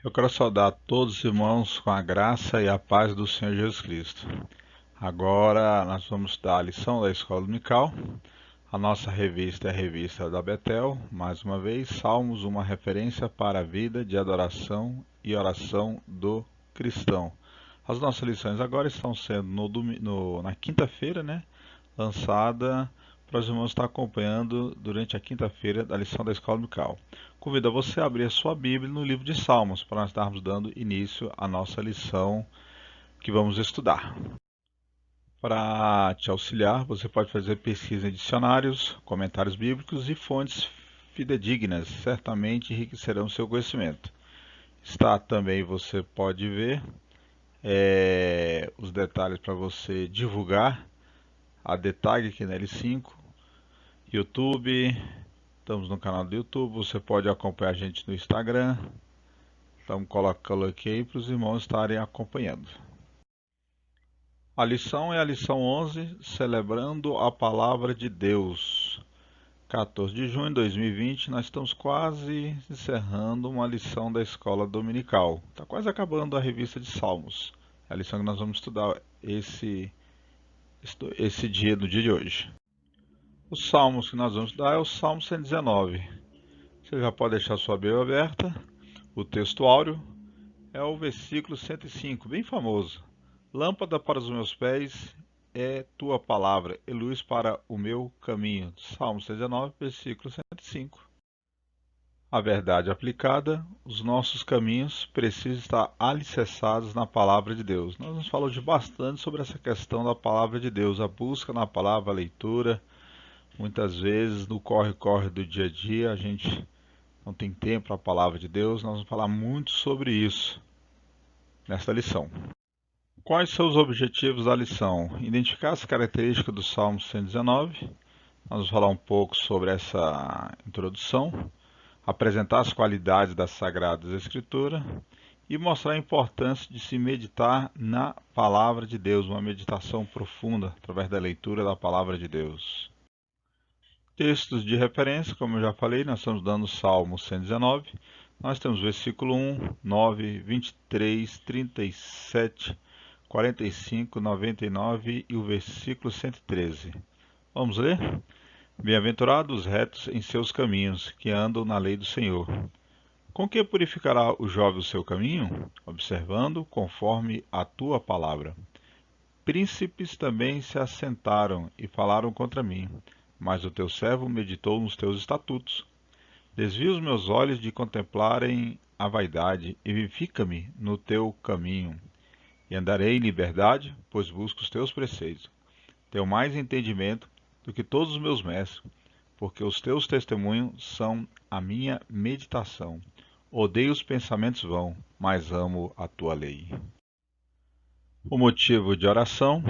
Eu quero saudar todos os irmãos com a graça e a paz do Senhor Jesus Cristo. Agora nós vamos dar a lição da Escola Dominical. A nossa revista é a revista da Betel. Mais uma vez, Salmos, uma referência para a vida de adoração e oração do cristão. As nossas lições agora estão sendo na quinta-feira, lançada para os irmãos estar acompanhando durante a quinta-feira da lição da Escola Dominical. Convido a você a abrir a sua Bíblia no livro de Salmos, para nós estarmos dando início à nossa lição que vamos estudar. Para te auxiliar, você pode fazer pesquisa em dicionários, comentários bíblicos e fontes fidedignas, certamente enriquecerão seu conhecimento. Está também, você pode ver os detalhes para você divulgar a DTAG aqui na L5, YouTube, estamos no canal do YouTube, você pode acompanhar a gente no Instagram, estamos colocando aqui aí para os irmãos estarem acompanhando. A lição é a lição 11, celebrando a palavra de Deus. 14 de junho de 2020, nós estamos quase encerrando uma lição da escola dominical. Está quase acabando a revista de Salmos. É a lição que nós vamos estudar esse dia, no dia de hoje. Os salmos que nós vamos estudar é o Salmo 119. Você já pode deixar sua Bíblia aberta. O texto áureo é o versículo 105, bem famoso. Lâmpada para os meus pés é tua palavra, e luz para o meu caminho. Salmo 119, versículo 105. A verdade aplicada, os nossos caminhos precisam estar alicerçados na palavra de Deus. Nós nos falamos bastante sobre essa questão da palavra de Deus, a busca na palavra, a leitura. Muitas vezes, no corre-corre do dia a dia, a gente não tem tempo para a palavra de Deus. Nós vamos falar muito sobre isso nesta lição. Quais são os objetivos da lição? Identificar as características do Salmo 119. Nós vamos falar um pouco sobre essa introdução. Apresentar as qualidades das Sagradas Escrituras. E mostrar a importância de se meditar na palavra de Deus. Uma meditação profunda através da leitura da palavra de Deus. Textos de referência, como eu já falei, nós estamos dando o Salmo 119. Nós temos o versículo 1, 9, 23, 37, 45, 99 e o versículo 113. Vamos ler? Bem-aventurados os retos em seus caminhos, que andam na lei do Senhor. Com que purificará o jovem o seu caminho? Observando conforme a tua palavra. Príncipes também se assentaram e falaram contra mim, mas o teu servo meditou nos teus estatutos. Desvia os meus olhos de contemplarem a vaidade e vivifica-me no teu caminho. E andarei em liberdade, pois busco os teus preceitos. Tenho mais entendimento do que todos os meus mestres, porque os teus testemunhos são a minha meditação. Odeio os pensamentos vãos, mas amo a tua lei. O motivo de oração: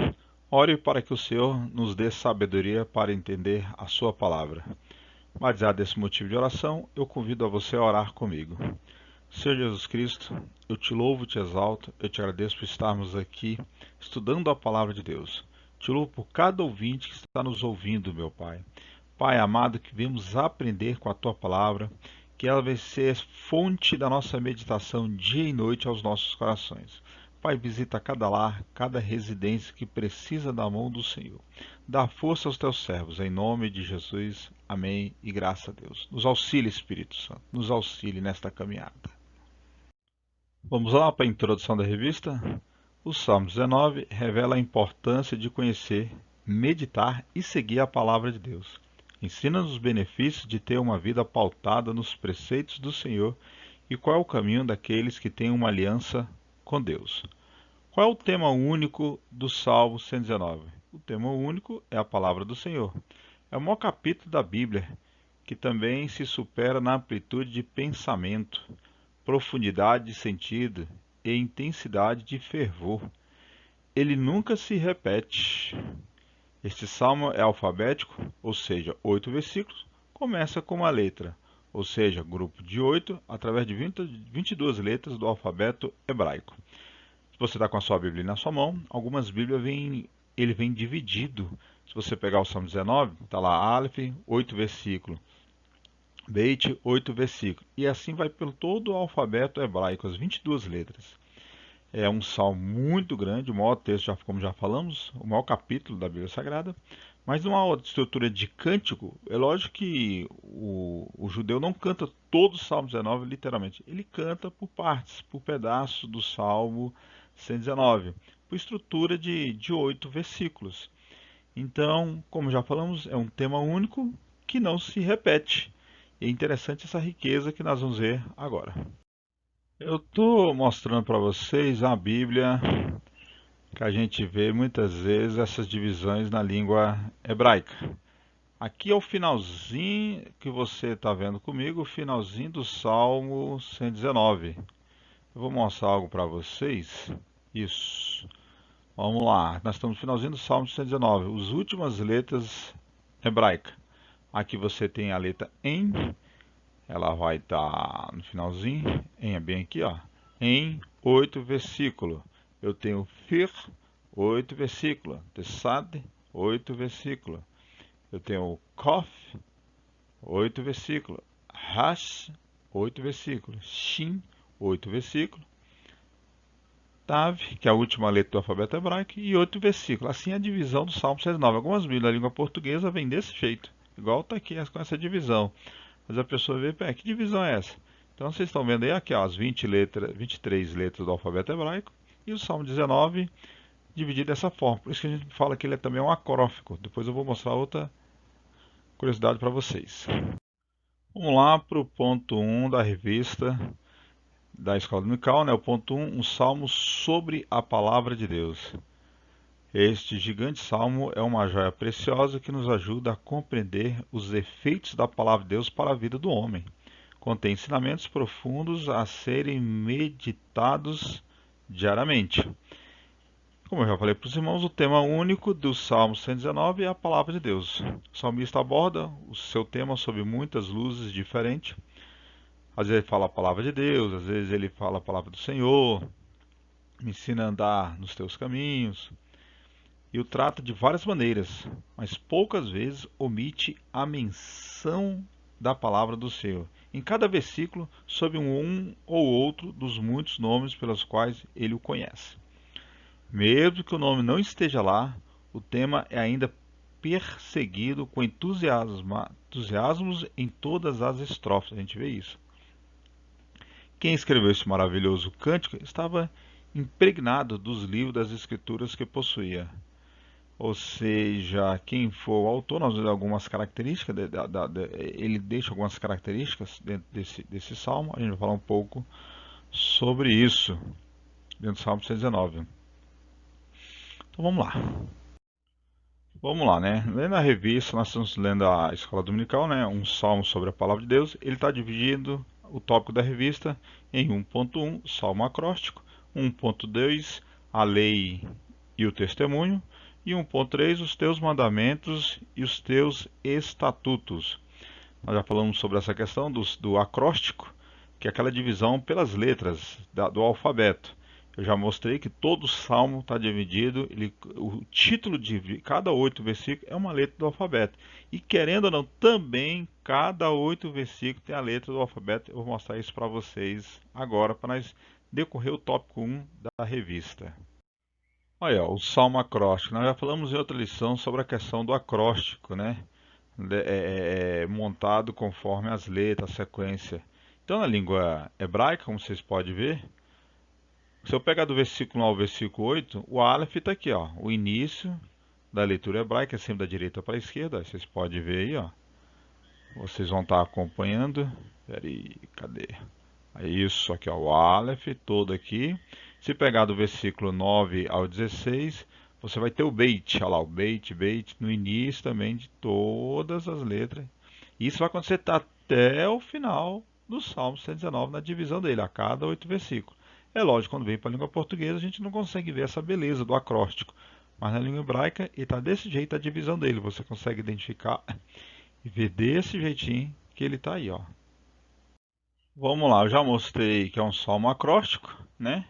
ore para que o Senhor nos dê sabedoria para entender a sua palavra. Baseado nesse motivo de oração, eu convido a você a orar comigo. Senhor Jesus Cristo, eu te louvo, te exalto, eu te agradeço por estarmos aqui estudando a palavra de Deus. Te louvo por cada ouvinte que está nos ouvindo, meu Pai. Pai amado, que vemos aprender com a tua palavra, que ela vai ser fonte da nossa meditação dia e noite aos nossos corações. Pai, visita cada lar, cada residência que precisa da mão do Senhor. Dá força aos teus servos, em nome de Jesus. Amém e graças a Deus. Nos auxilie, Espírito Santo, nos auxilie nesta caminhada. Vamos lá para a introdução da revista? O Salmo 19 revela a importância de conhecer, meditar e seguir a palavra de Deus. Ensina-nos os benefícios de ter uma vida pautada nos preceitos do Senhor e qual é o caminho daqueles que têm uma aliança com Deus. Qual é o tema único do Salmo 119? O tema único é a palavra do Senhor. É o maior capítulo da Bíblia, que também se supera na amplitude de pensamento, profundidade de sentido e intensidade de fervor. Ele nunca se repete. Este salmo é alfabético, ou seja, 8 versículos, começa com uma letra, ou seja, grupo de 8, através de 22 letras do alfabeto hebraico. Se você está com a sua Bíblia na sua mão, algumas Bíblias ele vem dividido. Se você pegar o Salmo 19, está lá Aleph, 8 versículos. Beit, 8 versículos. E assim vai pelo todo o alfabeto hebraico, as 22 letras. É um salmo muito grande, o maior texto, como já falamos, o maior capítulo da Bíblia Sagrada. Mas numa outra estrutura de cântico, é lógico que o judeu não canta todo o Salmo 19 literalmente. Ele canta por partes, por pedaços do Salmo 119, por estrutura de 8 versículos. Então, como já falamos, é um tema único que não se repete. E é interessante essa riqueza que nós vamos ver agora. Eu estou mostrando para vocês a Bíblia que a gente vê muitas vezes essas divisões na língua hebraica. Aqui é o finalzinho que você está vendo comigo, o finalzinho do Salmo 119. Eu vou mostrar algo para vocês. Isso. Vamos lá. Nós estamos no finalzinho do Salmo 119. As últimas letras hebraicas. Aqui você tem a letra em. Ela vai estar no finalzinho. Em é bem aqui, ó. Em 8 versículos. Eu tenho Fir, 8 versículos. Tesad, 8 versículos. Eu tenho Kof, 8 versículos. Hash, 8 versículos. Shin, 8 versículos. Tav, que é a última letra do alfabeto hebraico, e 8 versículos. Assim é a divisão do Salmo 109. Algumas Bíblias da língua portuguesa vêm desse jeito. Igual está aqui com essa divisão. Mas a pessoa vê, que divisão é essa? Então vocês estão vendo aí aqui, ó, as 23 letras do alfabeto hebraico. E o Salmo 19 dividido dessa forma. Por isso que a gente fala que ele é também um acróstico. Depois eu vou mostrar outra curiosidade para vocês. Vamos lá para o ponto 1 da revista da Escola Dominical, né? O ponto 1, um salmo sobre a palavra de Deus. Este gigante salmo é uma joia preciosa que nos ajuda a compreender os efeitos da palavra de Deus para a vida do homem. Contém ensinamentos profundos a serem meditados diariamente. Como eu já falei para os irmãos, o tema único do Salmo 119 é a palavra de Deus. O salmista aborda o seu tema sob muitas luzes diferentes. Às vezes ele fala a palavra de Deus, às vezes ele fala a palavra do Senhor, me ensina a andar nos teus caminhos. E o trata de várias maneiras, mas poucas vezes omite a menção da palavra do Senhor. Em cada versículo, sob um ou outro dos muitos nomes pelos quais ele o conhece. Mesmo que o nome não esteja lá, o tema é ainda perseguido com entusiasmos em todas as estrofes. A gente vê isso. Quem escreveu esse maravilhoso cântico estava impregnado dos livros das escrituras que possuía. Ou seja, quem for o autor, nós vemos algumas características, ele deixa algumas características dentro desse salmo. A gente vai falar um pouco sobre isso dentro do Salmo 119. Então vamos lá. Vamos lá, né? Lendo a revista, nós estamos lendo a Escola Dominical, né? Um salmo sobre a palavra de Deus. Ele está dividido, o tópico da revista, em 1.1, salmo acróstico, 1.2, a lei e o testemunho, e 1.3, os teus mandamentos e os teus estatutos. Nós já falamos sobre essa questão do acróstico, que é aquela divisão pelas letras do alfabeto. Eu já mostrei que todo salmo está dividido, o título de cada 8 versículos é uma letra do alfabeto. E querendo ou não, também cada 8 versículos tem a letra do alfabeto. Eu vou mostrar isso para vocês agora, para nós decorrer o tópico 1 da revista. Olha, o salmo acróstico. Nós já falamos em outra lição sobre a questão do acróstico, né? Montado conforme as letras, a sequência. Então, na língua hebraica, como vocês podem ver, se eu pegar do versículo 1 ao versículo 8, o Aleph está aqui, ó, o início da leitura hebraica, é sempre da direita para a esquerda, vocês podem ver aí, ó. Vocês vão estar acompanhando. Peraí, cadê? É isso aqui, ó, o Aleph, todo aqui. Se pegar do versículo 9 ao 16, você vai ter o Beit, olha lá, o Beit, no início também de todas as letras. Isso vai acontecer até o final do Salmo 119, na divisão dele, a cada 8 versículos. É lógico, quando vem para a língua portuguesa, a gente não consegue ver essa beleza do acróstico. Mas na língua hebraica, ele está desse jeito a divisão dele. Você consegue identificar e ver desse jeitinho que ele está aí, ó. Vamos lá, eu já mostrei que é um salmo acróstico, né?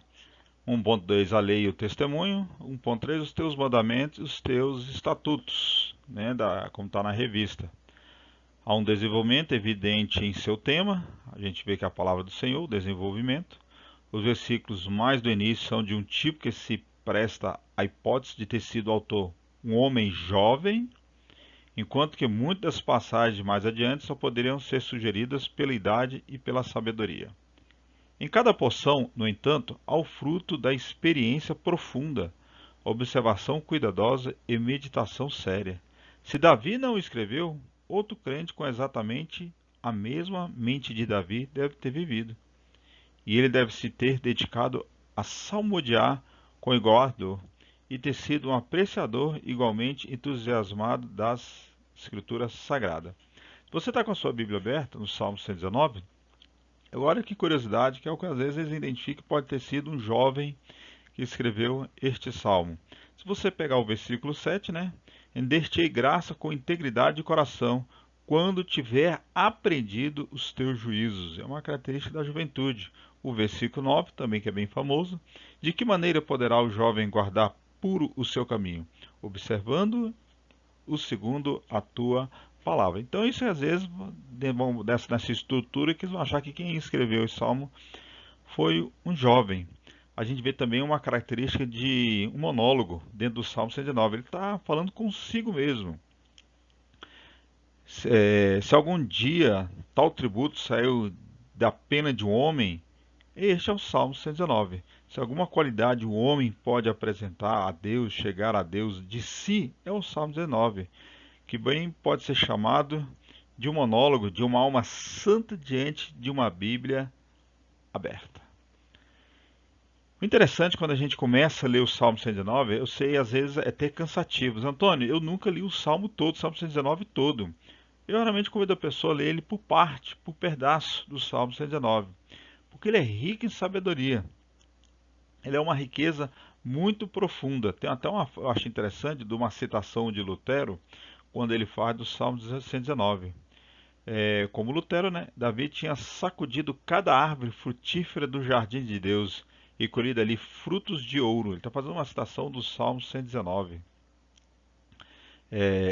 1.2, a lei e o testemunho. 1.3, os teus mandamentos e os teus estatutos, né? Como está na revista. Há um desenvolvimento evidente em seu tema, a gente vê que é a palavra do Senhor, o desenvolvimento. Os versículos mais do início são de um tipo que se presta à hipótese de ter sido o autor um homem jovem, enquanto que muitas das passagens mais adiante só poderiam ser sugeridas pela idade e pela sabedoria. Em cada porção, no entanto, há o fruto da experiência profunda, observação cuidadosa e meditação séria. Se Davi não escreveu, outro crente com exatamente a mesma mente de Davi deve ter vivido. E ele deve se ter dedicado a salmodiar com igual ardor e ter sido um apreciador igualmente entusiasmado das Escrituras Sagradas. Se você está com a sua Bíblia aberta, no Salmo 119, olha que curiosidade, que é o que às vezes eles identificam que pode ter sido um jovem que escreveu este salmo. Se você pegar o versículo 7, né? Render-te-ei graça com integridade de coração, quando tiver aprendido os teus juízos. É uma característica da juventude. O versículo 9, também que é bem famoso. De que maneira poderá o jovem guardar puro o seu caminho? Observando o segundo a tua palavra. Então isso às vezes, nessa estrutura, que eles vão achar que quem escreveu esse salmo foi um jovem. A gente vê também uma característica de um monólogo dentro do Salmo 109. Ele está falando consigo mesmo. Se algum dia tal tributo saiu da pena de um homem, este é o Salmo 119. Se alguma qualidade o homem pode apresentar a Deus, chegar a Deus de si, é o Salmo 19, que bem pode ser chamado de um monólogo de uma alma santa diante de uma Bíblia aberta. O interessante quando a gente começa a ler o Salmo 119, eu sei às vezes é até cansativo. Antônio, eu nunca li o Salmo todo, o Salmo 119 todo. Eu realmente convido a pessoa a ler ele por parte, por pedaço do Salmo 119, porque ele é rico em sabedoria. Ele é uma riqueza muito profunda. Tem até eu acho interessante, de uma citação de Lutero, quando ele fala do Salmo 119. Como Lutero, né, Davi tinha sacudido cada árvore frutífera do jardim de Deus e colhido ali frutos de ouro. Ele está fazendo uma citação do Salmo 119.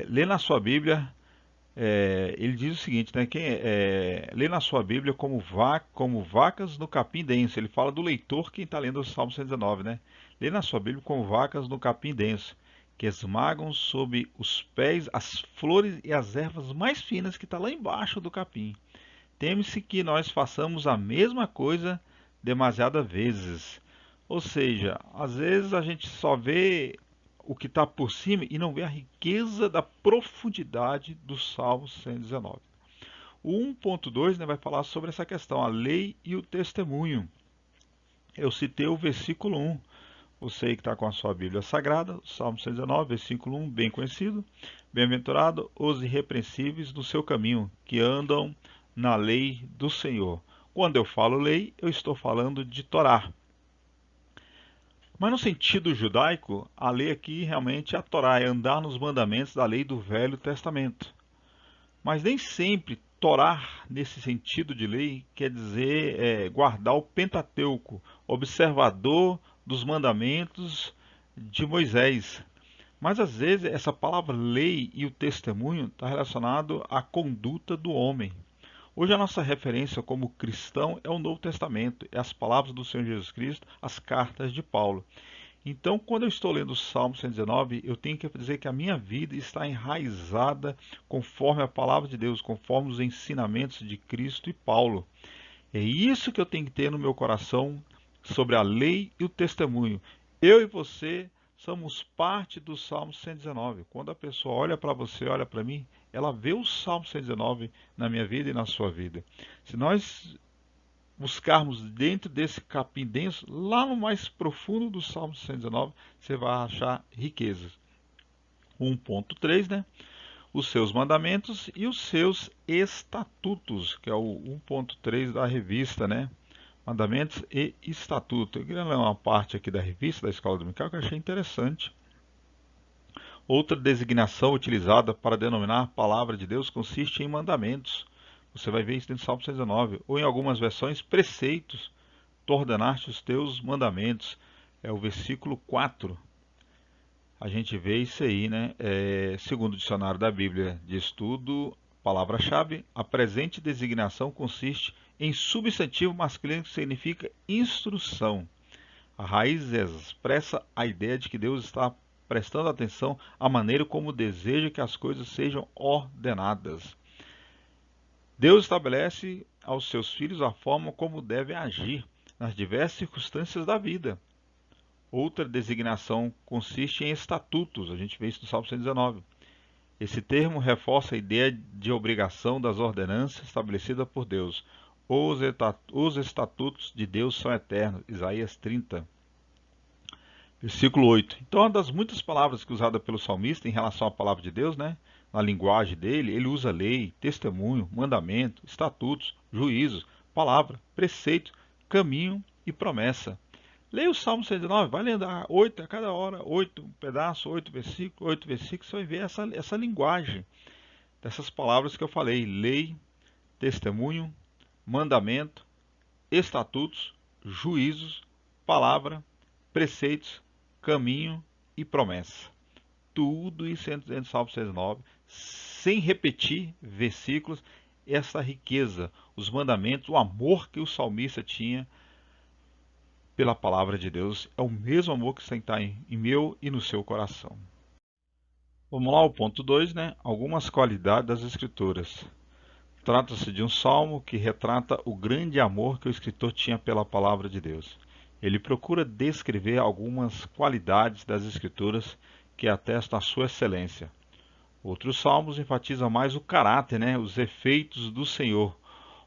Lê na sua Bíblia, ele diz o seguinte, né, lê na sua Bíblia como vacas no capim denso. Ele fala do leitor, quem está lendo o Salmo 119, né? Lê na sua Bíblia como vacas no capim denso, que esmagam sob os pés as flores e as ervas mais finas que está lá embaixo do capim. Teme-se que nós façamos a mesma coisa demasiadas vezes. Ou seja, às vezes a gente só vê o que está por cima e não vê a riqueza da profundidade do Salmo 119. O 1.2, né, vai falar sobre essa questão, a lei e o testemunho. Eu citei o versículo 1. Você que está com a sua Bíblia Sagrada, Salmo 119, versículo 1, bem conhecido. Bem-aventurado os irrepreensíveis no seu caminho, que andam na lei do Senhor. Quando eu falo lei, eu estou falando de Torá. Mas no sentido judaico, a lei aqui realmente é a Torá, é andar nos mandamentos da lei do Velho Testamento. Mas nem sempre Torá, nesse sentido de lei, quer dizer guardar o Pentateuco, observador dos mandamentos de Moisés. Mas às vezes essa palavra lei e o testemunho está relacionado à conduta do homem. Hoje a nossa referência como cristão é o Novo Testamento, é as palavras do Senhor Jesus Cristo, as cartas de Paulo. Então, quando eu estou lendo o Salmo 119, eu tenho que dizer que a minha vida está enraizada conforme a palavra de Deus, conforme os ensinamentos de Cristo e Paulo. É isso que eu tenho que ter no meu coração sobre a lei e o testemunho. Eu e você somos parte do Salmo 119. Quando a pessoa olha para você, olha para mim, ela vê o Salmo 119 na minha vida e na sua vida. Se nós buscarmos dentro desse capim denso, lá no mais profundo do Salmo 119, você vai achar riquezas. 1.3, né? Os seus mandamentos e os seus estatutos, que é o 1.3 da revista, né? Mandamentos e estatuto. Eu queria ler uma parte aqui da revista da Escola Dominical que eu achei interessante. Outra designação utilizada para denominar a palavra de Deus consiste em mandamentos. Você vai ver isso dentro do Salmo 119. Ou em algumas versões, preceitos. Tu ordenaste os teus mandamentos. É o versículo 4. A gente vê isso aí, né? Segundo o dicionário da Bíblia de Estudo, Palavra-chave: a presente designação consiste em substantivo masculino que significa instrução. A raiz expressa a ideia de que Deus está prestando atenção à maneira como deseja que as coisas sejam ordenadas. Deus estabelece aos seus filhos a forma como devem agir nas diversas circunstâncias da vida. Outra designação consiste em estatutos, a gente vê isso no Salmo 119. Esse termo reforça a ideia de obrigação das ordenanças estabelecidas por Deus. Os estatutos de Deus são eternos, Isaías 30. Versículo 8. Então, uma das muitas palavras que é usada pelo salmista em relação à palavra de Deus, né? Na linguagem dele, ele usa lei, testemunho, mandamento, estatutos, juízos, palavra, preceito, caminho e promessa. Leia o Salmo 119, vai lendo 8 a cada hora, 8 pedaços, 8 versículos, você vai ver essa linguagem dessas palavras que eu falei: lei, testemunho, mandamento, estatutos, juízos, palavra, preceitos, caminho e promessa. Tudo isso dentro do Salmo 119, sem repetir versículos, essa riqueza, os mandamentos, o amor que o salmista tinha pela palavra de Deus, é o mesmo amor que está em meu e no seu coração. Vamos lá, o ponto 2, né? Algumas qualidades das Escrituras. Trata-se de um salmo que retrata o grande amor que o escritor tinha pela palavra de Deus. Ele procura descrever algumas qualidades das Escrituras que atestam a sua excelência. Outros salmos enfatizam mais o caráter, né? Os efeitos do Senhor,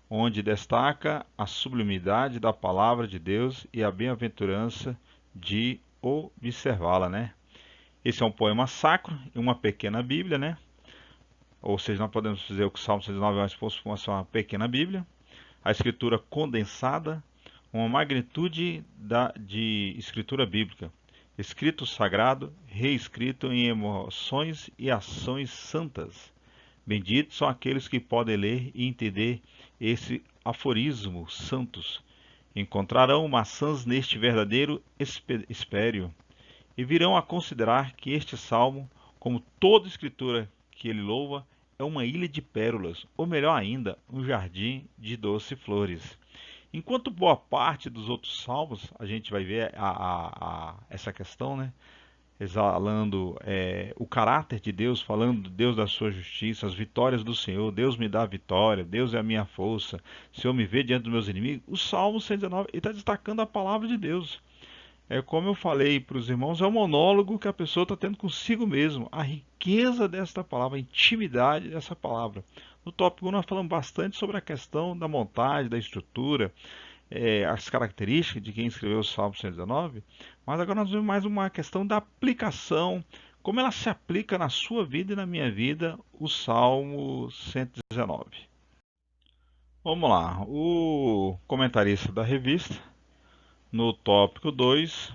onde destaca a sublimidade da palavra de Deus e a bem-aventurança de observá-la, né? Esse é um poema sacro e uma pequena Bíblia, né? Ou seja, nós podemos dizer que o Salmo 119 é uma pequena Bíblia. A escritura condensada, uma magnitude de escritura bíblica. Escrito sagrado, reescrito em emoções e ações santas. Benditos são aqueles que podem ler e entender esse aforismo santos. Encontrarão maçãs neste verdadeiro espério e virão a considerar que este salmo, como toda escritura que ele louva, é uma ilha de pérolas, ou melhor ainda, um jardim de doces flores. Enquanto boa parte dos outros salmos, a gente vai ver essa questão, né? Exalando o caráter de Deus, falando de Deus da sua justiça, as vitórias do Senhor, Deus me dá a vitória, Deus é a minha força, o Senhor me vê diante dos meus inimigos. O Salmo 119 está destacando a palavra de Deus. É como eu falei para os irmãos, é um monólogo que a pessoa está tendo consigo mesmo, a riqueza desta palavra, a intimidade dessa palavra. No tópico 1 nós falamos bastante sobre a questão da montagem, da estrutura, as características de quem escreveu o Salmo 119, mas agora nós vemos mais uma questão da aplicação, como ela se aplica na sua vida e na minha vida, o Salmo 119. Vamos lá, o comentarista da revista, no tópico 2,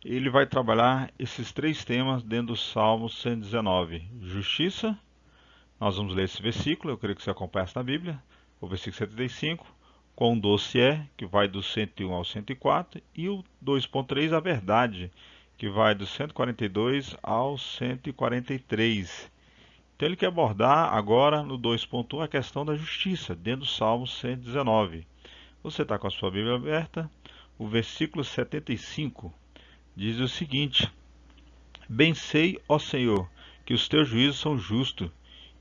ele vai trabalhar esses três temas dentro do Salmo 119. Justiça, nós vamos ler esse versículo, eu creio que você acompanha na Bíblia, o versículo 75. Quão doce é, que vai do 101 ao 104, e o 2.3, a verdade, que vai do 142 ao 143. Então ele quer abordar agora no 2.1 a questão da justiça, dentro do Salmo 119. Você está com a sua Bíblia aberta? O versículo 75 diz o seguinte: Bem sei, ó Senhor, que os teus juízos são justos,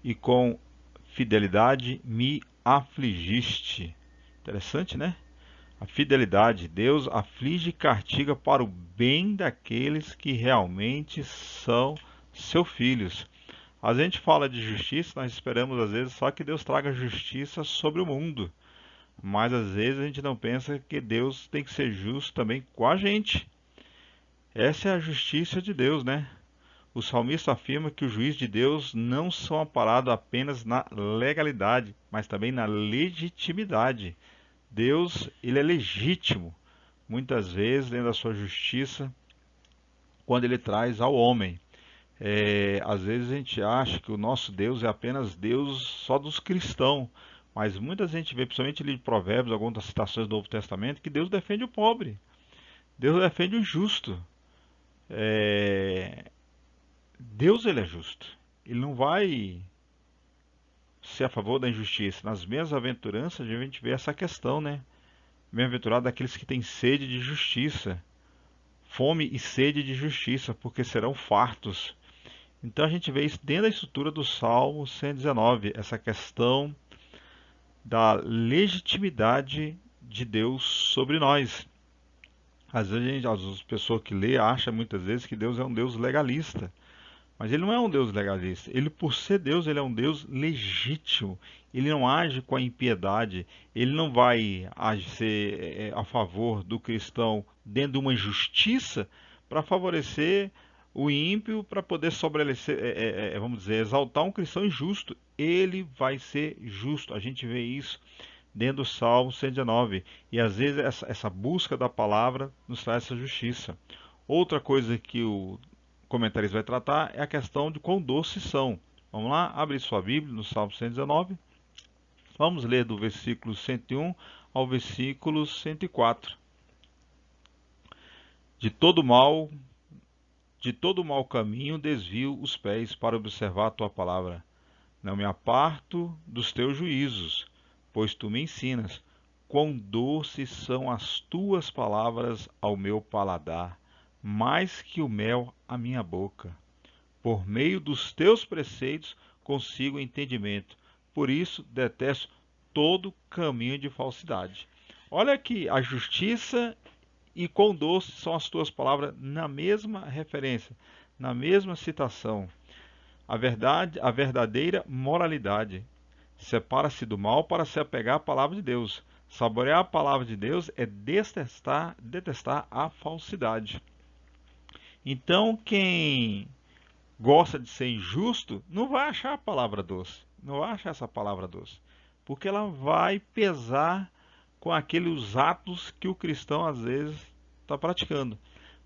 e com fidelidade me afligiste. Interessante, né? A fidelidade. Deus aflige e castiga para o bem daqueles que realmente são seus filhos. A gente fala de justiça, nós esperamos às vezes só que Deus traga justiça sobre o mundo. Mas às vezes a gente não pensa que Deus tem que ser justo também com a gente. Essa é a justiça de Deus, né? O salmista afirma que os juízes de Deus não são amparados apenas na legalidade, mas também na legitimidade. Deus, ele é legítimo, muitas vezes, dentro da sua justiça, quando ele traz ao homem. Às vezes a gente acha que o nosso Deus é apenas Deus só dos cristãos, mas muita gente vê, principalmente em Provérbios, algumas citações do Novo Testamento, que Deus defende o pobre, Deus defende o justo. Deus, ele é justo, ele não vai ser a favor da injustiça. Nas bem-aventuranças a gente vê essa questão, né? Bem-aventurado aqueles que têm sede de justiça, fome e sede de justiça, porque serão fartos. Então a gente vê isso dentro da estrutura do Salmo 119, essa questão da legitimidade de Deus sobre nós. Às vezes as pessoas que lê acham muitas vezes que Deus é um Deus legalista. Mas ele não é um Deus legalista. Ele, por ser Deus, ele é um Deus legítimo. Ele não age com a impiedade. Ele não vai ser a favor do cristão dentro de uma injustiça para favorecer o ímpio, para poder estabelecer, vamos dizer, exaltar um cristão injusto. Ele vai ser justo. A gente vê isso dentro do Salmo 119. E às vezes essa busca da palavra nos traz essa justiça. Outra coisa que o comentarista vai tratar é a questão de quão doces são. Vamos lá, abre sua Bíblia no Salmo 119. Vamos ler do versículo 101 ao versículo 104. De todo mal caminho desvio os pés para observar a tua palavra. Não me aparto dos teus juízos, pois tu me ensinas. Quão doces são as tuas palavras ao meu paladar, mais que o mel à minha boca. Por meio dos teus preceitos consigo entendimento. Por isso detesto todo caminho de falsidade. Olha aqui, a justiça e quão doces são as tuas palavras na mesma referência, na mesma citação. A verdade, a verdadeira moralidade. Separa-se do mal para se apegar à palavra de Deus. Saborear a palavra de Deus é detestar a falsidade. Então, quem gosta de ser injusto não vai achar a palavra doce. Não vai achar essa palavra doce. Porque ela vai pesar com aqueles atos que o cristão às vezes está praticando.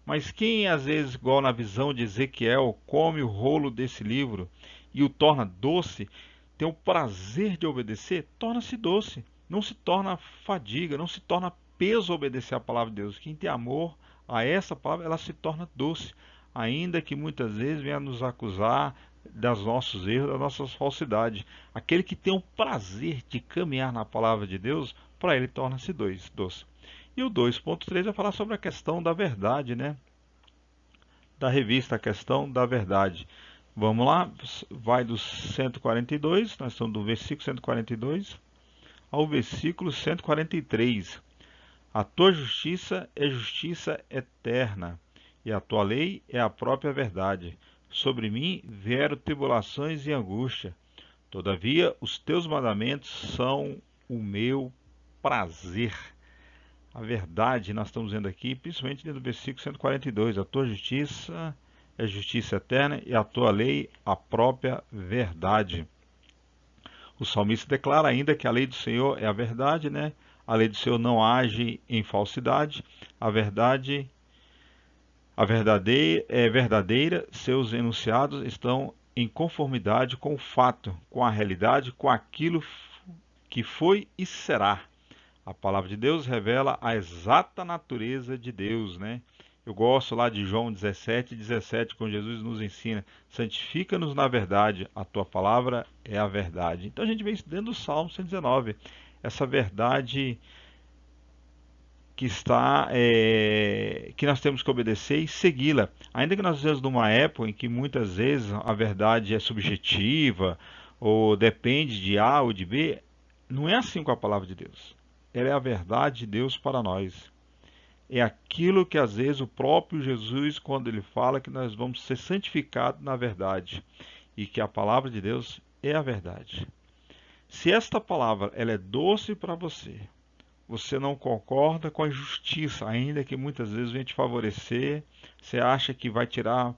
Mas quem às vezes, igual na visão de Ezequiel, come o rolo desse livro e o torna doce, tem o prazer de obedecer, torna-se doce. Não se torna fadiga, não se torna peso obedecer a palavra de Deus. Quem tem amor a essa palavra, ela se torna doce. Ainda que muitas vezes venha nos acusar dos nossos erros, das nossas falsidades. Aquele que tem o prazer de caminhar na palavra de Deus, para ele torna-se doce. E o 2.3 vai falar sobre a questão da verdade, né? Da revista, a questão da verdade. Vamos lá, vai do 142, nós estamos do versículo 142 ao versículo 143. A tua justiça é justiça eterna, e a tua lei é a própria verdade. Sobre mim vieram tribulações e angústia. Todavia, os teus mandamentos são o meu prazer. A verdade, nós estamos vendo aqui, principalmente dentro do versículo 142, a tua justiça é justiça eterna e a tua lei a própria verdade. O salmista declara ainda que a lei do Senhor é a verdade, né? A lei do Senhor não age em falsidade, a verdade é verdadeira, seus enunciados estão em conformidade com o fato, com a realidade, com aquilo que foi e será. A palavra de Deus revela a exata natureza de Deus, né? Eu gosto lá de João 17:17, quando Jesus nos ensina: santifica-nos na verdade, a tua palavra é a verdade. Então a gente vê isso dentro do Salmo 119, essa verdade que está, que nós temos que obedecer e segui-la. Ainda que nós vivemos numa época em que muitas vezes a verdade é subjetiva ou depende de A ou de B, não é assim com a palavra de Deus. Ela é a verdade de Deus para nós. É aquilo que às vezes o próprio Jesus, quando ele fala que nós vamos ser santificados na verdade e que a palavra de Deus é a verdade. Se esta palavra ela é doce para você, você não concorda com a injustiça, ainda que muitas vezes venha te favorecer, você acha que vai tirar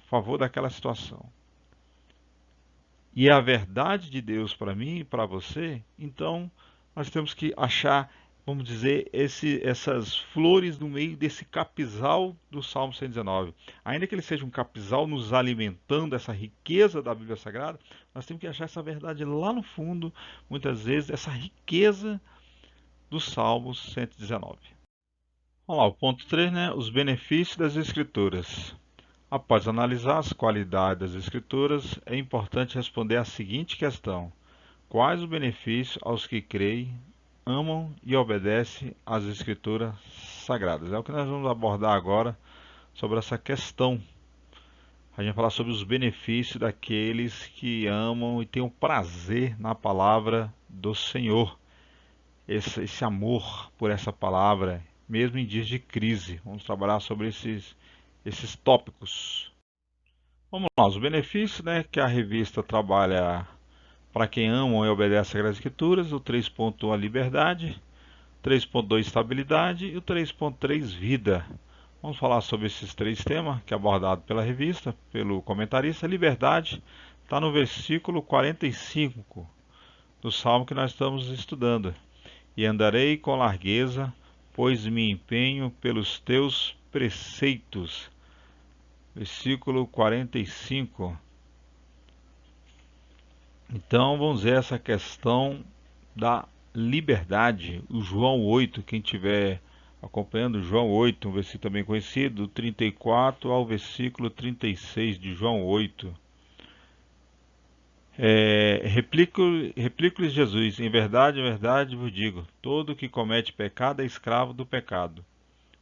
favor daquela situação. E é a verdade de Deus para mim e para você, então nós temos que achar, vamos dizer, essas flores no meio desse capizal do Salmo 119. Ainda que ele seja um capizal nos alimentando essa riqueza da Bíblia Sagrada, nós temos que achar essa verdade lá no fundo, muitas vezes, essa riqueza do Salmo 119. Vamos lá, o ponto 3, né? Os benefícios das Escrituras. Após analisar as qualidades das Escrituras, é importante responder a seguinte questão: quais os benefícios aos que creem, amam e obedecem às Escrituras Sagradas? É o que nós vamos abordar agora sobre essa questão. A gente vai falar sobre os benefícios daqueles que amam e têm o prazer na palavra do Senhor. Esse amor por essa palavra, mesmo em dias de crise. Vamos trabalhar sobre esses tópicos. Vamos lá, os benefícios, né, que a revista trabalha para quem ama e obedece às Sagradas Escrituras. O 3.1 a liberdade, 3.2 estabilidade e o 3.3 vida. Vamos falar sobre esses três temas que é abordado pela revista, pelo comentarista. Liberdade está no versículo 45 do salmo que nós estamos estudando. E andarei com largueza, pois me empenho pelos teus preceitos. Versículo 45. Então vamos ver essa questão da liberdade. O João 8, quem estiver acompanhando, João 8, um versículo também conhecido, do 34 ao versículo 36 de João 8. Replico-lhes Jesus: em verdade vos digo, todo que comete pecado é escravo do pecado.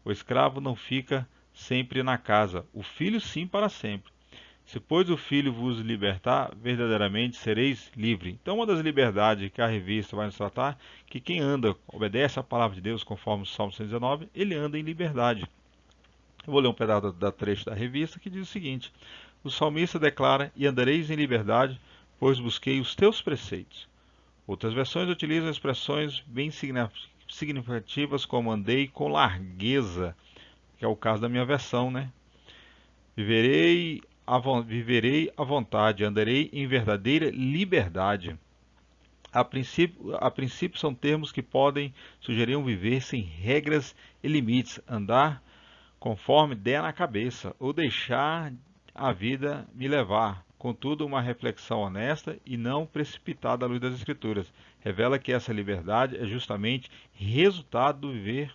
O escravo não fica sempre na casa, o filho sim para sempre. Se, pois, o Filho vos libertar, verdadeiramente sereis livre. Então, uma das liberdades que a revista vai nos tratar, que quem anda, obedece à palavra de Deus, conforme o Salmo 119, ele anda em liberdade. Eu vou ler um pedaço da trecho da revista que diz o seguinte: o salmista declara: e andareis em liberdade, pois busquei os teus preceitos. Outras versões utilizam expressões bem significativas como andei com largueza, que é o caso da minha versão, né? Viverei à vontade, andarei em verdadeira liberdade. A princípio são termos que podem sugerir um viver sem regras e limites, andar conforme der na cabeça, ou deixar a vida me levar. Contudo, uma reflexão honesta e não precipitada à luz das Escrituras revela que essa liberdade é justamente resultado do viver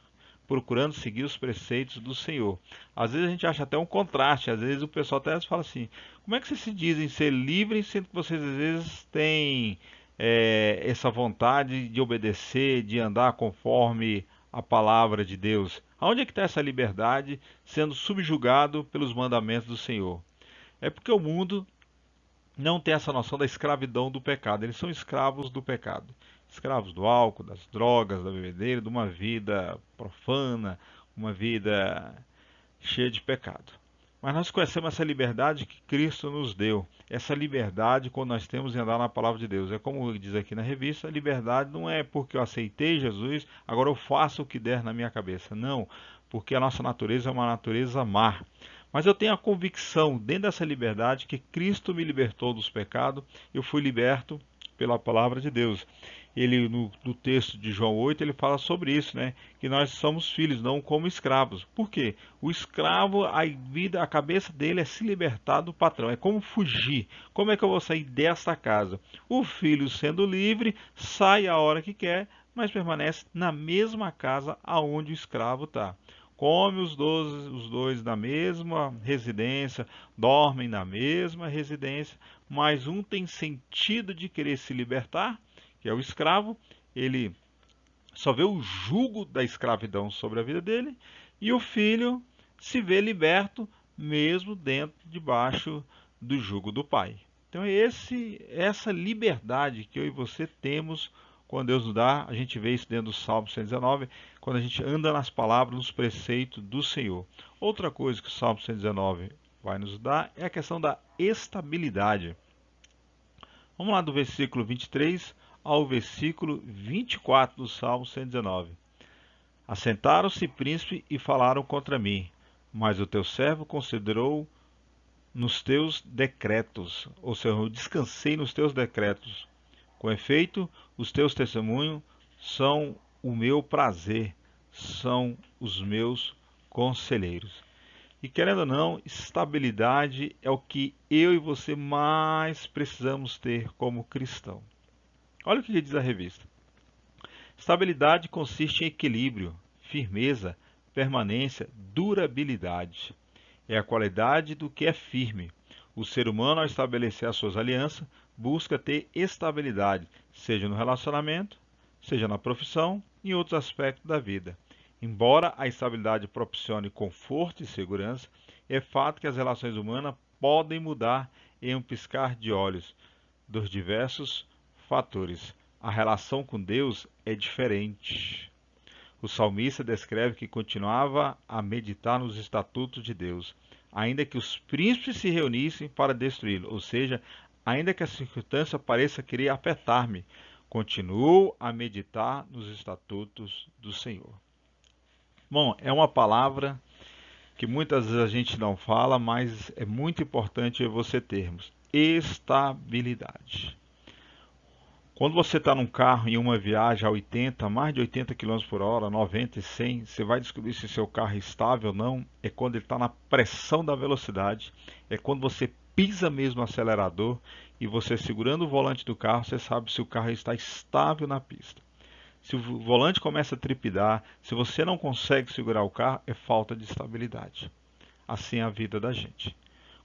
procurando seguir os preceitos do Senhor. Às vezes a gente acha até um contraste, às vezes o pessoal até fala assim: como é que vocês se dizem ser livres, sendo que vocês às vezes têm essa vontade de obedecer, de andar conforme a palavra de Deus? Aonde é que está essa liberdade sendo subjugado pelos mandamentos do Senhor? É porque o mundo não tem essa noção da escravidão do pecado. Eles são escravos do pecado. Escravos do álcool, das drogas, da bebedeira, de uma vida profana, uma vida cheia de pecado. Mas nós conhecemos essa liberdade que Cristo nos deu. Essa liberdade quando nós temos em andar na palavra de Deus. É como diz aqui na revista, a liberdade não é porque eu aceitei Jesus, agora eu faço o que der na minha cabeça. Não, porque a nossa natureza é uma natureza má. Mas eu tenho a convicção, dentro dessa liberdade, que Cristo me libertou dos pecados, eu fui liberto pela palavra de Deus. Ele no texto de João 8, ele fala sobre isso, né? Que nós somos filhos, não como escravos. Por quê? O escravo, a cabeça dele é se libertar do patrão. É como fugir. Como é que eu vou sair desta casa? O filho, sendo livre, sai a hora que quer, mas permanece na mesma casa aonde o escravo está. Come os dois na mesma residência, dormem na mesma residência, mas um tem sentido de querer se libertar, que é o escravo, ele só vê o jugo da escravidão sobre a vida dele, e o filho se vê liberto, mesmo debaixo do jugo do pai. Então é essa liberdade que eu e você temos quando Deus nos dá. A gente vê isso dentro do Salmo 119, quando a gente anda nas palavras, nos preceitos do Senhor. Outra coisa que o Salmo 119 vai nos dar é a questão da estabilidade. Vamos lá do versículo 23 ao versículo 24 do Salmo 119. Assentaram-se príncipes e falaram contra mim, mas o teu servo considerou nos teus decretos, ou seja, eu descansei nos teus decretos. Com efeito, os teus testemunhos são o meu prazer, são os meus conselheiros. E querendo ou não, estabilidade é o que eu e você mais precisamos ter como cristão. Olha o que diz a revista. Estabilidade consiste em equilíbrio, firmeza, permanência, durabilidade. é a qualidade do que é firme. O ser humano, ao estabelecer as suas alianças, busca ter estabilidade, seja no relacionamento, seja na profissão e em outros aspectos da vida. Embora a estabilidade proporcione conforto e segurança, é fato que as relações humanas podem mudar em um piscar de olhos dos diversos fatores. A relação com Deus é diferente. O salmista descreve que continuava a meditar nos estatutos de Deus, ainda que os príncipes se reunissem para destruí-lo, ou seja, ainda que a circunstância pareça querer apertar-me, continuo a meditar nos estatutos do Senhor. Bom, é uma palavra que muitas vezes a gente não fala, mas é muito importante você termos estabilidade. Quando você está num carro em uma viagem a 80, mais de 80 km por hora, 90 e 100, você vai descobrir se seu carro é estável ou não. É quando ele está na pressão da velocidade, é quando você pisa mesmo no acelerador e você segurando o volante do carro, você sabe se o carro está estável na pista. Se o volante começa a trepidar, se você não consegue segurar o carro, é falta de estabilidade. Assim é a vida da gente.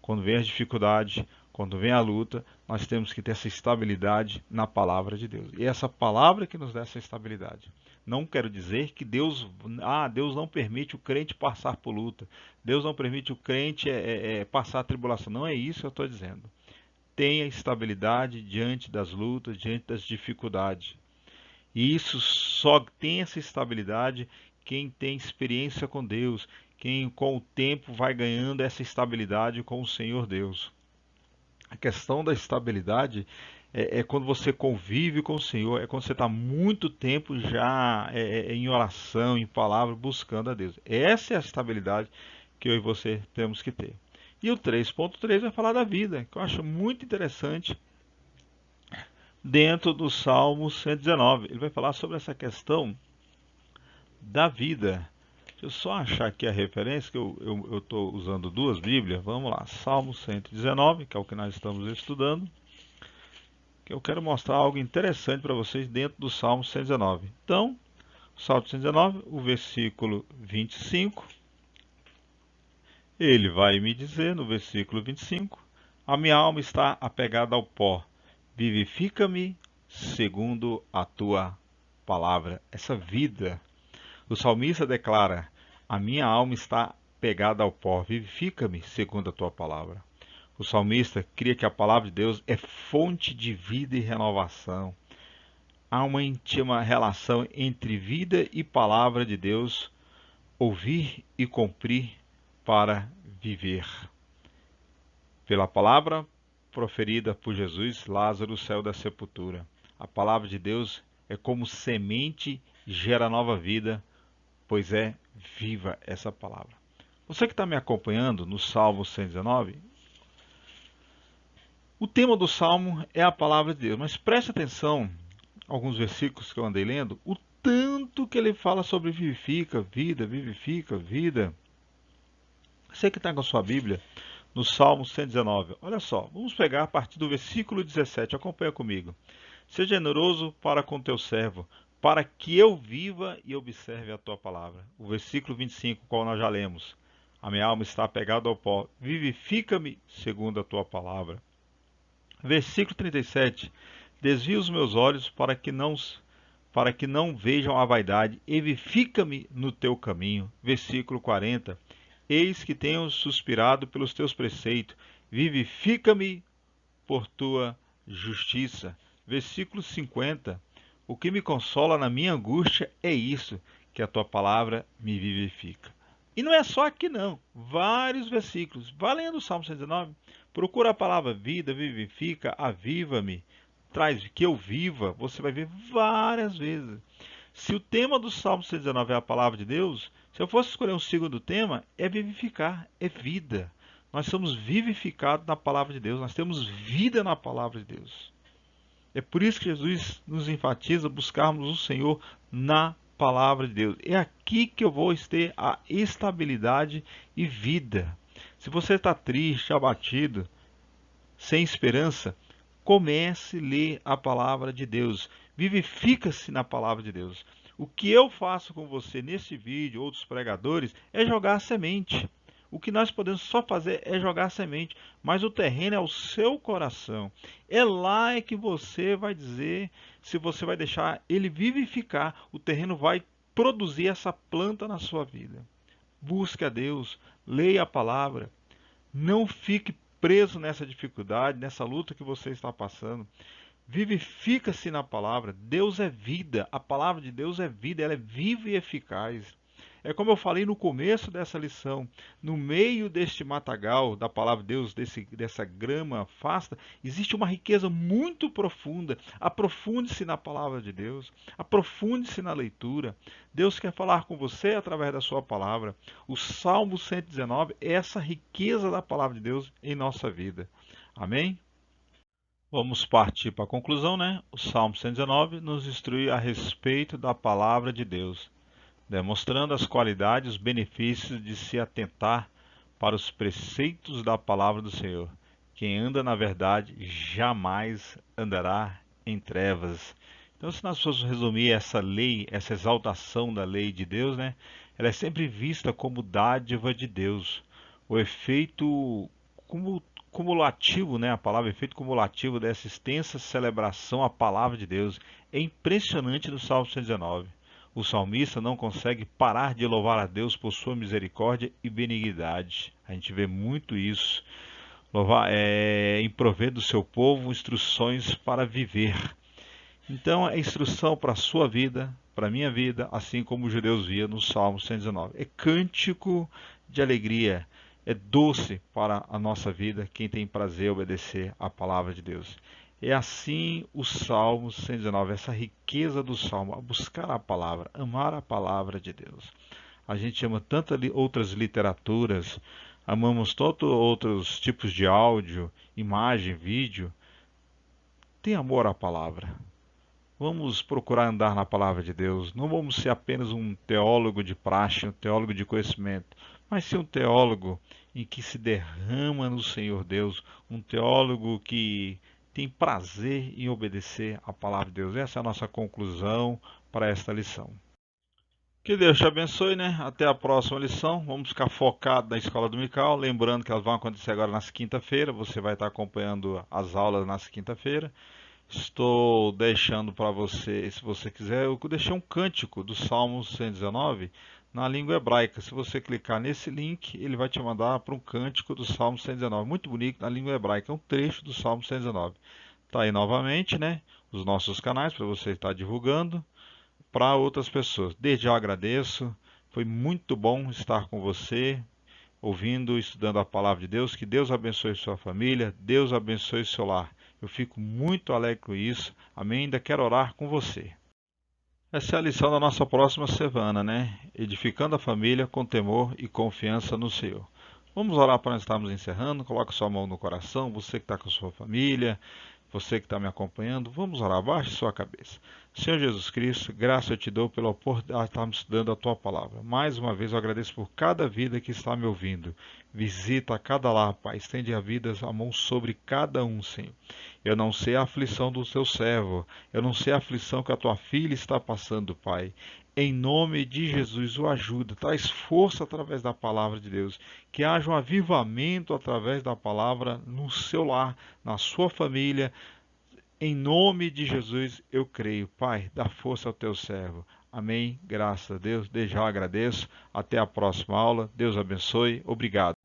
Quando vem as dificuldades, quando vem a luta, nós temos que ter essa estabilidade na palavra de Deus. E essa palavra que nos dá essa estabilidade. Não quero dizer que Deus não permite o crente passar por luta. Deus não permite o crente passar a tribulação. Não é isso que eu estou dizendo. Tenha estabilidade diante das lutas, diante das dificuldades. E isso só tem essa estabilidade quem tem experiência com Deus, quem com o tempo vai ganhando essa estabilidade com o Senhor Deus. A questão da estabilidade é quando você convive com o Senhor, é quando você está muito tempo já em oração, em palavra, buscando a Deus. Essa é a estabilidade que eu e você temos que ter. E o 3.3 vai falar da vida, que eu acho muito interessante dentro do Salmo 119. Ele vai falar sobre essa questão da vida. Deixa eu só achar aqui a referência, que eu estou usando duas Bíblias. Vamos lá, Salmo 119, que é o que nós estamos estudando. Que eu quero mostrar algo interessante para vocês dentro do Salmo 119. Então, Salmo 119, o versículo 25. Ele vai me dizer no versículo 25: a minha alma está apegada ao pó, vivifica-me segundo a tua palavra. Essa vida. O salmista declara: a minha alma está pegada ao pó, vivifica-me segundo a tua palavra. O salmista cria que a palavra de Deus é fonte de vida e renovação. Há uma íntima relação entre vida e palavra de Deus, ouvir e cumprir para viver. Pela palavra proferida por Jesus, Lázaro saiu da sepultura. A palavra de Deus é como semente e gera nova vida, pois é viva essa palavra. Você que está me acompanhando no Salmo 119, o tema do Salmo é a palavra de Deus, mas preste atenção, alguns versículos que eu andei lendo, o tanto que ele fala sobre vivifica, vida. Você que está com a sua Bíblia, no Salmo 119, olha só, vamos pegar a partir do versículo 17, acompanha comigo. Seja generoso para com teu servo, para que eu viva e observe a tua palavra. O versículo 25, qual nós já lemos. A minha alma está apegada ao pó, vivifica-me segundo a tua palavra. Versículo 37, desvia os meus olhos para que não vejam a vaidade, e vivifica-me no teu caminho. Versículo 40, eis que tenho suspirado pelos teus preceitos, vivifica-me por tua justiça. Versículo 50, o que me consola na minha angústia é isso, que a tua palavra me vivifica. E não é só aqui não, vários versículos. Vá lendo o Salmo 119, procura a palavra vida, vivifica, aviva-me, traz que eu viva, você vai ver várias vezes. Se o tema do Salmo 119 é a palavra de Deus, se eu fosse escolher um segundo tema, é vivificar, é vida. Nós somos vivificados na palavra de Deus, nós temos vida na palavra de Deus. É por isso que Jesus nos enfatiza buscarmos o Senhor na palavra de Deus. É aqui que eu vou ter a estabilidade e vida. Se você está triste, abatido, sem esperança, comece a ler a palavra de Deus. Vivifica-se na palavra de Deus. O que eu faço com você nesse vídeo, outros pregadores, é jogar a semente. O que nós podemos só fazer é jogar semente, mas o terreno é o seu coração. É lá é que você vai dizer se você vai deixar ele vivificar. O terreno vai produzir essa planta na sua vida. Busque a Deus, leia a palavra, não fique preso nessa dificuldade, nessa luta que você está passando. Vivifica-se na palavra. Deus é vida. A palavra de Deus é vida. Ela é viva e eficaz. É como eu falei no começo dessa lição. No meio deste matagal da palavra de Deus, dessa grama vasta, existe uma riqueza muito profunda. Aprofunde-se na palavra de Deus. Aprofunde-se na leitura. Deus quer falar com você através da sua palavra. O Salmo 119 é essa riqueza da palavra de Deus em nossa vida. Amém? Vamos partir para a conclusão, né? O Salmo 119 nos instrui a respeito da palavra de Deus, demonstrando as qualidades e os benefícios de se atentar para os preceitos da palavra do Senhor. Quem anda na verdade jamais andará em trevas. Então, se nós fôssemos resumir essa lei, essa exaltação da lei de Deus, né? Ela é sempre vista como dádiva de Deus. O efeito cumulativo, né? A palavra efeito cumulativo dessa extensa celebração à palavra de Deus é impressionante no Salmo 119. O salmista não consegue parar de louvar a Deus por sua misericórdia e benignidade. A gente vê muito isso. Louvar em prover do seu povo instruções para viver. Então é instrução para a sua vida, para a minha vida, assim como os judeus viam no Salmo 119. É cântico de alegria, é doce para a nossa vida quem tem prazer em obedecer à palavra de Deus. É assim o Salmo 119, essa riqueza do Salmo, a buscar a palavra, amar a palavra de Deus. A gente ama tantas outras literaturas, amamos tantos outros tipos de áudio, imagem, vídeo. Tem amor à palavra. Vamos procurar andar na palavra de Deus. Não vamos ser apenas um teólogo de praxe, um teólogo de conhecimento, mas ser um teólogo em que se derrama no Senhor Deus, um teólogo que tem prazer em obedecer à palavra de Deus. Essa é a nossa conclusão para esta lição. Que Deus te abençoe, né? Até a próxima lição. Vamos ficar focados na escola dominical. Lembrando que elas vão acontecer agora nas quinta-feira. Você vai estar acompanhando as aulas nas quinta-feira. Estou deixando para você, se você quiser, eu deixei um cântico do Salmo 119 na língua hebraica. Se você clicar nesse link, ele vai te mandar para um cântico do Salmo 119, muito bonito na língua hebraica, é um trecho do Salmo 119. Tá aí novamente, né? Os nossos canais para você estar divulgando para outras pessoas. Desde já agradeço, foi muito bom estar com você, ouvindo, estudando a palavra de Deus. Que Deus abençoe sua família, Deus abençoe seu lar. Eu fico muito alegre com isso. Amém? Ainda quero orar com você. Essa é a lição da nossa próxima semana, né? Edificando a família com temor e confiança no Senhor. Vamos orar para nós estarmos encerrando. Coloque sua mão no coração, você que está com a sua família, você que está me acompanhando, vamos orar, baixe sua cabeça. Senhor Jesus Cristo, graça eu te dou pela oportunidade de estarmos estudando a tua palavra. Mais uma vez eu agradeço por cada vida que está me ouvindo. Visita cada lar, Pai, estende a mão sobre cada um, Senhor. Eu não sei a aflição do teu servo, eu não sei a aflição que a tua filha está passando, Pai. Em nome de Jesus, o ajuda, traz força através da palavra de Deus, que haja um avivamento através da palavra no seu lar, na sua família. Em nome de Jesus eu creio. Pai, dá força ao teu servo. Amém. Graças a Deus. Desde já agradeço. Até a próxima aula. Deus abençoe. Obrigado.